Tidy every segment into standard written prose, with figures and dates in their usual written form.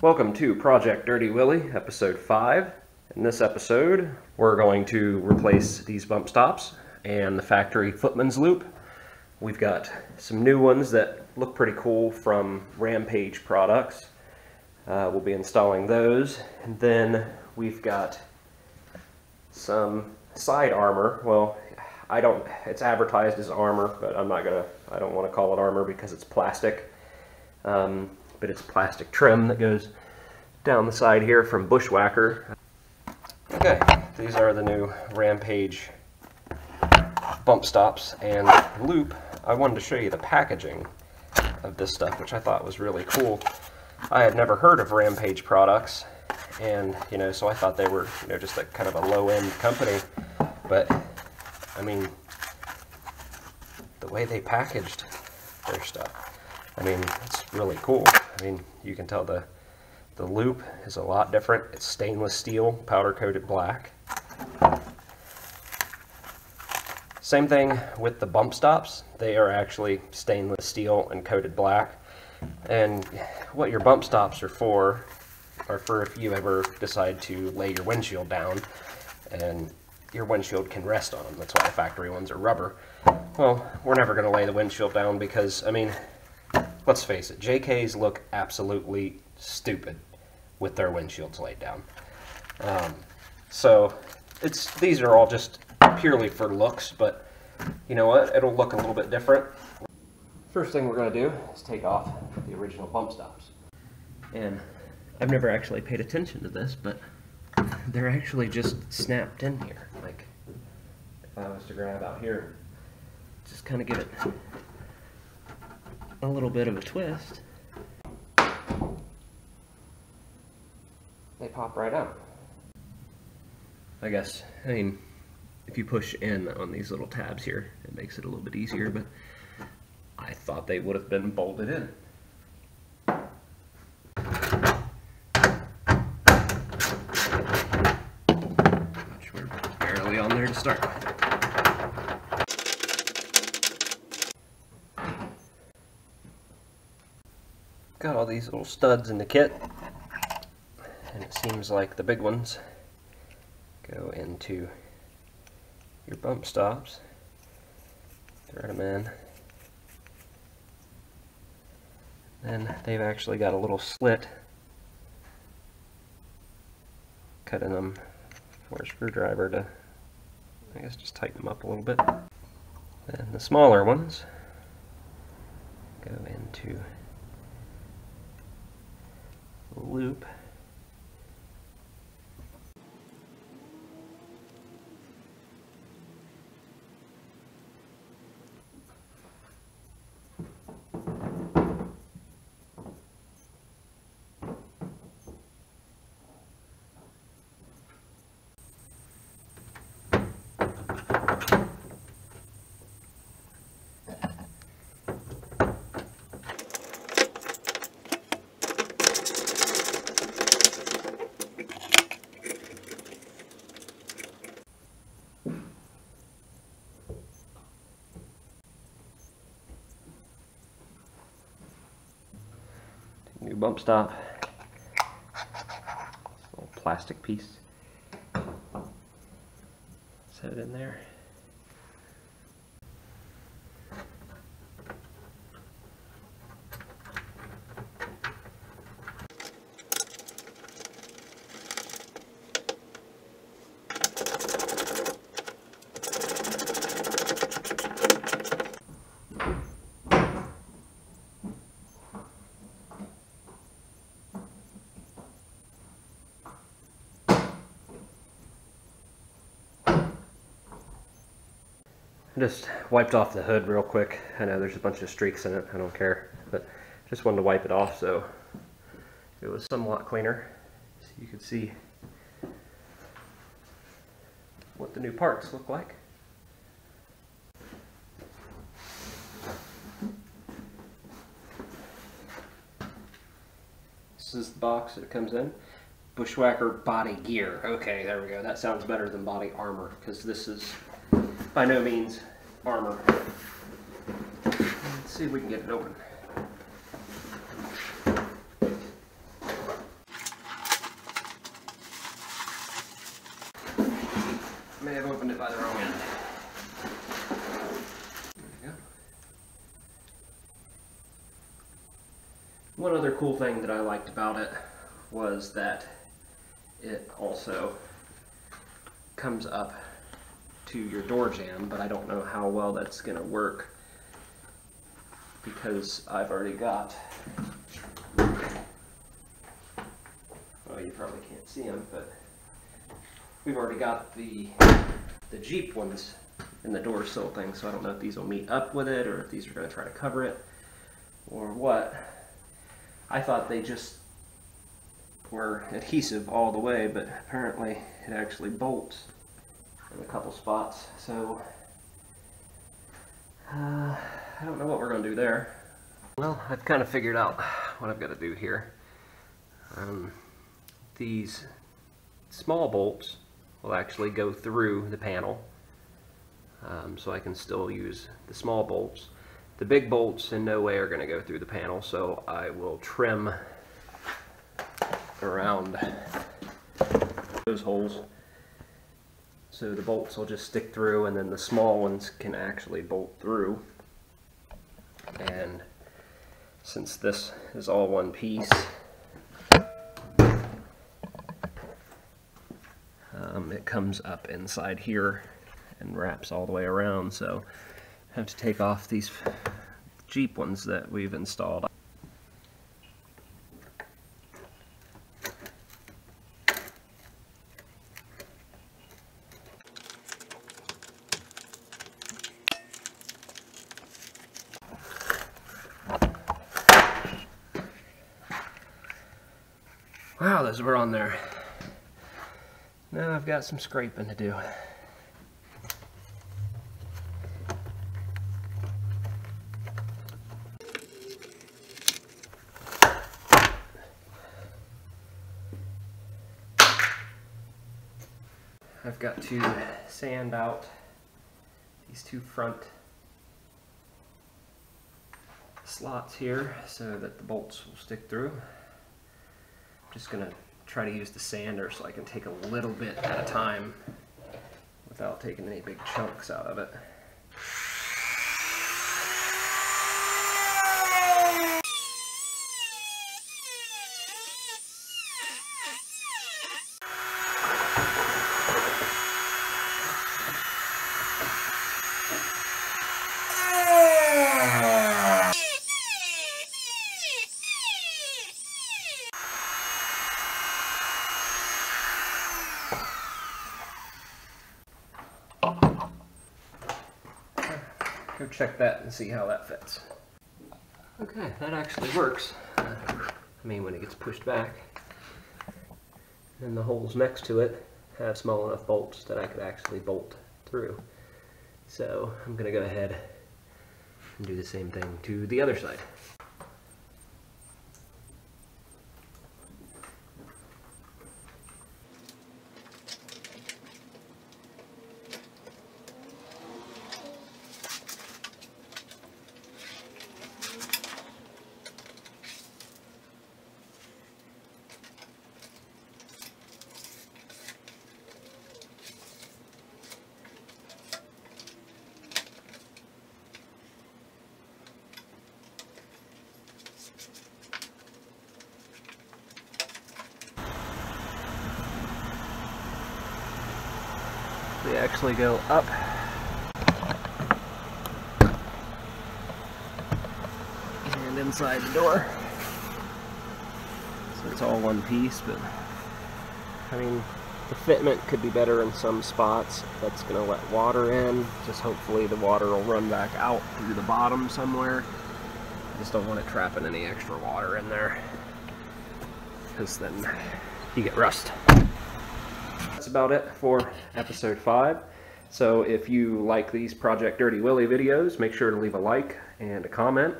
Welcome to Project Dirty Willy, episode 5. In this episode, we're going to replace these bump stops and the factory footman's loop. We've got some new ones that look pretty cool from Rampage products. We'll be installing those. And then we've got some side armor. Well, it's advertised as armor, but I don't want to call it armor because it's plastic. But it's plastic trim that goes down the side here from Bushwacker. Okay, these are the new Rampage bump stops and loop. I wanted to show you the packaging of this stuff, which I thought was really cool. I had never heard of Rampage products, and so I thought they were just a kind of a low-end company. But I mean, the way they packaged their stuff, it's really cool. You can tell the loop is a lot different. It's stainless steel, powder coated black. Same thing with the bump stops. They are actually stainless steel and coated black. And what your bump stops are for if you ever decide to lay your windshield down and your windshield can rest on them. That's why the factory ones are rubber. Well, we're never going to lay the windshield down because, let's face it, JKs look absolutely stupid with their windshields laid down. So these are all just purely for looks, but you know what? It'll look a little bit different. First thing we're going to do is take off the original bump stops. And I've never actually paid attention to this, but they're actually just snapped in here. Like, if I was to grab out here, just kind of give it a little bit of a twist, they pop right out. I guess, if you push in on these little tabs here, it makes it a little bit easier, but I thought they would have been bolted in. Which we're barely on there to start with. Got all these little studs in the kit, and it seems like the big ones go into your bump stops. Thread them in. Then they've actually got a little slit cut in them for a screwdriver to, I guess, just tighten them up a little bit. Then the smaller ones go into the loop. New bump stop, little plastic piece, set it in there. I just wiped off the hood real quick. I know there's a bunch of streaks in it, I don't care, but just wanted to wipe it off so it was somewhat cleaner, so you could see what the new parts look like. This is the box that it comes in. Bushwacker body gear. Okay, there we go. That sounds better than body armor, because this is by no means armor. Let's see if we can get it open. one other cool thing that I liked about it was that it also comes up to your door jamb, but I don't know how well that's going to work because I've already got, well, you probably can't see them, but we've already got the Jeep ones in the door sill thing, so I don't know if these will meet up with it or if these are going to try to cover it or what. I thought they just were adhesive all the way, but apparently it actually bolts in a couple spots, so I don't know what we're going to do there. Well, I've kind of figured out what I've got to do here. These small bolts will actually go through the panel, so I can still use the small bolts. The big bolts in no way are going to go through the panel, so I will trim around those holes so the bolts will just stick through, and then the small ones can actually bolt through. And since this is all one piece, it comes up inside here and wraps all the way around, so I have to take off these Jeep ones that we've installed. Wow, those were on there. Now I've got some scraping to do. I've got to sand out these two front slots here so that the bolts will stick through. I'm just going to try to use the sander so I can take a little bit at a time without taking any big chunks out of it. Go check that and see how that fits. Okay, that actually works. I mean, when it gets pushed back. And the holes next to it have small enough bolts that I could actually bolt through. So I'm going to go ahead and do the same thing to the other side. They actually go up and inside the door, so it's all one piece. But I mean, the fitment could be better in some spots. That's going to let water in. Just hopefully the water will run back out through the bottom somewhere. I just don't want it trapping any extra water in there, because then you get rust. That's about it for episode 5. So if you like these Project Dirty Willy videos, make sure to leave a like and a comment.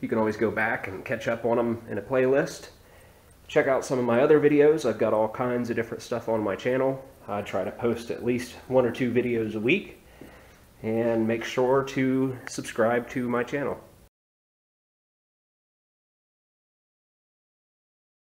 You can always go back and catch up on them in a playlist. Check out some of my other videos. I've got all kinds of different stuff on my channel. I try to post at least 1 or 2 videos a week. And make sure to subscribe to my channel.